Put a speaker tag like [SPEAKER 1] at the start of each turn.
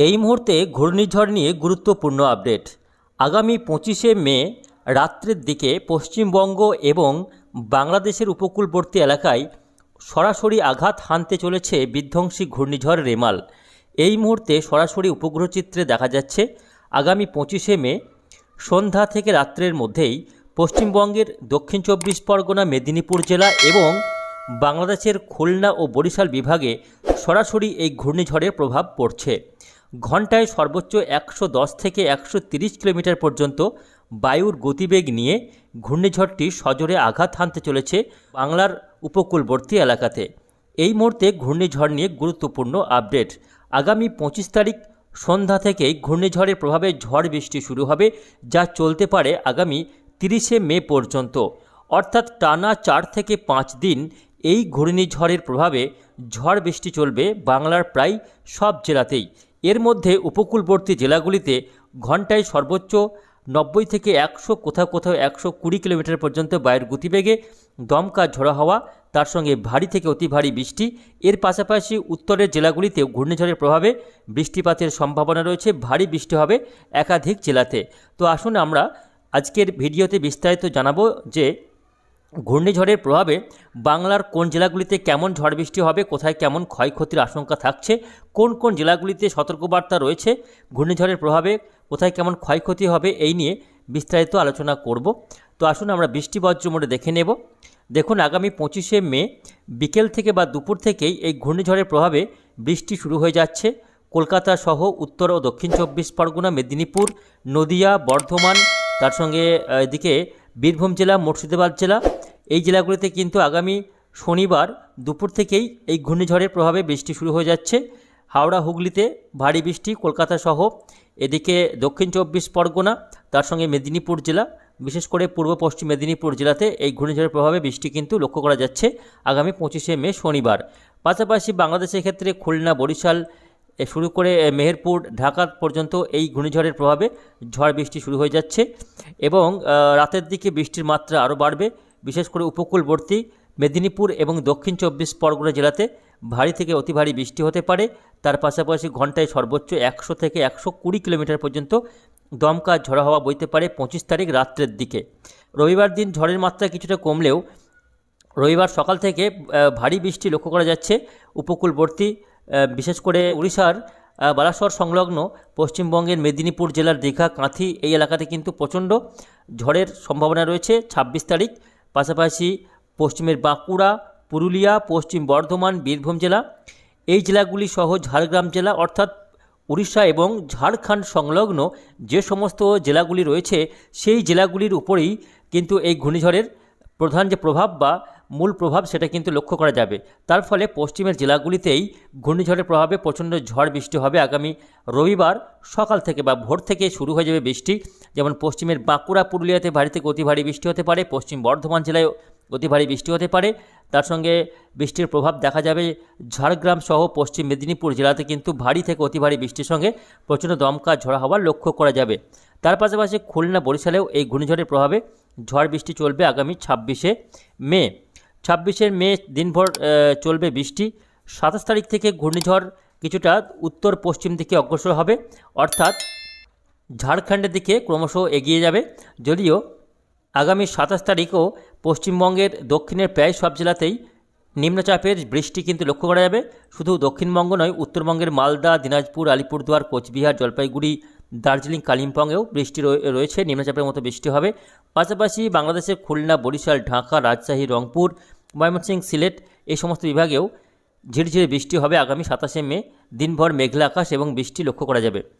[SPEAKER 1] এই মুহূর্তে ঘূর্ণিঝড় নিয়ে গুরুত্বপূর্ণ আপডেট। আগামী 25শে মে রাত্রের দিকে পশ্চিমবঙ্গ এবং বাংলাদেশের উপকূলবর্তী এলাকায় সরাসরি আঘাত হানতে চলেছে বিধ্বংসী ঘূর্ণিঝড় রেমাল। এই মুহূর্তে সরাসরি উপগ্রহ চিত্রে দেখা যাচ্ছে আগামী 25শে মে সন্ধ্যা থেকে রাত্রের মধ্যেই পশ্চিমবঙ্গের দক্ষিণ চব্বিশ পরগনা, মেদিনীপুর জেলা এবং বাংলাদেশের খুলনা ও বরিশাল বিভাগে সরাসরি এই ঘূর্ণিঝড়ের প্রভাব পড়ছে। ঘন্টায় সর্বোচ্চ 110 থেকে 130 কিলোমিটার পর্যন্ত বায়ুর গতিবেগ নিয়ে ঘূর্ণিঝড়টি সজোরে আঘাত হানতে চলেছে বাংলার উপকূলবর্তী এলাকাতে। এই মুহূর্তে ঘূর্ণিঝড় নিয়ে গুরুত্বপূর্ণ আপডেট। আগামী 25 তারিখ সন্ধ্যা থেকেই ঘূর্ণিঝড়ের প্রভাবে ঝড় বৃষ্টি শুরু হবে, যা চলতে পারে আগামী 30শে মে পর্যন্ত। অর্থাৎ টানা 4 থেকে 5 দিন এই ঘূর্ণিঝড়ের প্রভাবে ঝড় বৃষ্টি চলবে বাংলার প্রায় সব জেলাতেই। এর মধ্যে উপকূলবর্তী জেলাগুলিতে ঘন্টায় সর্বোচ্চ 90 থেকে 100, কোথাও কোথাও 120 কিলোমিটার পর্যন্ত বায়ুর গতিবেগে দমকা ঝোড়ো হাওয়া, তার সঙ্গে ভারী থেকে অতি ভারী বৃষ্টি। এর পাশাপাশি উত্তরের জেলাগুলিতেও ঘূর্ণিঝড়ের প্রভাবে বৃষ্টিপাতের সম্ভাবনা রয়েছে, ভারী বৃষ্টি হবে একাধিক জেলাতে। তো আসুন আমরা আজকের ভিডিওতে বিস্তারিত জানাবো যে ঘূর্ণিঝড়ের প্রভাবে বাংলার কোন জেলাগুলিতে কেমন ঝড় বৃষ্টি হবে, কোথায় কেমন ক্ষয়ক্ষতির আশঙ্কা থাকছে, কোন কোন জেলাগুলিতে সতর্কবার্তা রয়েছে ঘূর্ণিঝড়ের প্রভাবে, কোথায় কেমন ক্ষয়ক্ষতি হবে, এই নিয়ে বিস্তারিত আলোচনা করব। তো আসুন আমরা বৃষ্টি বজ্র মোডে দেখে নেব। দেখুন, আগামী 25শে মে বিকেল থেকে বা দুপুর থেকেই এই ঘূর্ণিঝড়ের প্রভাবে বৃষ্টি শুরু হয়ে যাচ্ছে কলকাতা সহ উত্তর ও দক্ষিণ চব্বিশ পরগনা, মেদিনীপুর, নদিয়া, বর্ধমান, তার সঙ্গে এদিকে বীরভূম জেলা, মুর্শিদাবাদ জেলা, এই জেলাগুলিতে কিন্তু আগামী শনিবার দুপুর থেকেই এই ঘূর্ণিঝড়ের প্রভাবে বৃষ্টি শুরু হয়ে যাচ্ছে। হাওড়া, হুগলিতে ভারী বৃষ্টি, কলকাতা সহ এদিকে দক্ষিণ চব্বিশ পরগনা, তার সঙ্গে মেদিনীপুর জেলা, বিশেষ করে পূর্ব পশ্চিম মেদিনীপুর জেলাতে এই ঘূর্ণিঝড়ের প্রভাবে বৃষ্টি কিন্তু লক্ষ্য করা যাচ্ছে আগামী 25শে মে শনিবার। পাশাপাশি বাংলাদেশের ক্ষেত্রে খুলনা, বরিশাল শুরু করে মেহেরপুর, ঢাকা পর্যন্ত এই ঘূর্ণিঝড়ের প্রভাবে ঝড় বৃষ্টি শুরু হয়ে যাচ্ছে এবং রাতের দিকে বৃষ্টির মাত্রা আরও বাড়বে। বিশেষ করে উপকূলবর্তী মেদিনীপুর এবং দক্ষিণ চব্বিশ পরগনা জেলাতে ভারী থেকে অতি ভারী বৃষ্টি হতে পারে। তার পাশাপাশি ঘন্টায় সর্বোচ্চ 100 থেকে 120 কিলোমিটার পর্যন্ত দমকা ঝড়ো হাওয়া বইতে পারে 25 তারিখ রাত্রের দিকে। রবিবার দিন ঝড়ের মাত্রা কিছুটা কমলেও রবিবার সকাল থেকে ভারী বৃষ্টি লক্ষ্য করা যাচ্ছে উপকূলবর্তী, বিশেষ করে উড়িষ্যার বালাসর সংলগ্ন পশ্চিমবঙ্গের মেদিনীপুর জেলার দীঘা, কাঁথি এই এলাকাতে কিন্তু প্রচণ্ড ঝড়ের সম্ভাবনা রয়েছে 26 তারিখ। পাশাপাশি পশ্চিমের বাঁকুড়া, পুরুলিয়া, পশ্চিম বর্ধমান, বীরভূম জেলা, এই জেলাগুলি সহ ঝাড়গ্রাম জেলা, অর্থাৎ উড়িষ্যা এবং ঝাড়খণ্ড সংলগ্ন যে সমস্ত জেলাগুলি রয়েছে সেই জেলাগুলির উপরেই কিন্তু এই ঘূর্ণিঝড়ের প্রধান যে প্রভাব বা মূল প্রভাব সেটা কিন্তু লক্ষ্য করা যাবে। তার ফলে পশ্চিমের জেলাগুলিতেই ঘূর্ণিঝড়ের প্রভাবে প্রচণ্ড ঝড় বৃষ্টি হবে আগামী রবিবার সকাল থেকে বা ভোর থেকে শুরু হয়ে যাবে বৃষ্টি। যেমন পশ্চিমের বাঁকুড়া, পুরুলিয়াতে ভারী থেকে অতি ভারী বৃষ্টি হতে পারে, পশ্চিম বর্ধমান জেলায় অতি ভারী বৃষ্টি হতে পারে। তার সঙ্গে বৃষ্টির প্রভাব দেখা যাবে ঝাড়গ্রাম সহ পশ্চিম মেদিনীপুর জেলাতে কিন্তু ভারী থেকে অতি ভারী বৃষ্টির সঙ্গে প্রচণ্ড দমকা ঝড়ো হাওয়া লক্ষ্য করা যাবে। তার পাশাপাশি খুলনা, বরিশালেও এই ঘূর্ণিঝড়ের প্রভাবে ঝড় বৃষ্টি চলবে আগামী 26শে মে। 26শে মে দিনভর চলবে বৃষ্টি। 27 তারিখ থেকে ঘূর্ণিঝড় কিছুটা উত্তর পশ্চিম দিকে অগ্রসর হবে, অর্থাৎ ঝাড়খণ্ডের দিকে ক্রমশ এগিয়ে যাবে। যদিও আগামী 27 তারিখও পশ্চিমবঙ্গের দক্ষিণের প্রায় সব জেলাতেই নিম্নচাপের বৃষ্টি কিন্তু লক্ষ্য করা যাবে। শুধু দক্ষিণবঙ্গ নয়, উত্তরবঙ্গের মালদা, দিনাজপুর, আলিপুরদুয়ার, কোচবিহার, জলপাইগুড়ি, দার্জিলিং, কালিম্পংয়েও বৃষ্টি রয়েছে, নিম্নচাপের মতো বৃষ্টি হবে। পাশাপাশি বাংলাদেশের খুলনা, বরিশাল, ঢাকা, রাজশাহী, রংপুর, ময়মনসিংহ, সিলেট এই সমস্ত বিভাগেও ঝিরঝিরে বৃষ্টি হবে আগামী 27শে মে। দিনভর মেঘলা আকাশ এবং বৃষ্টি লক্ষ্য করা যাবে।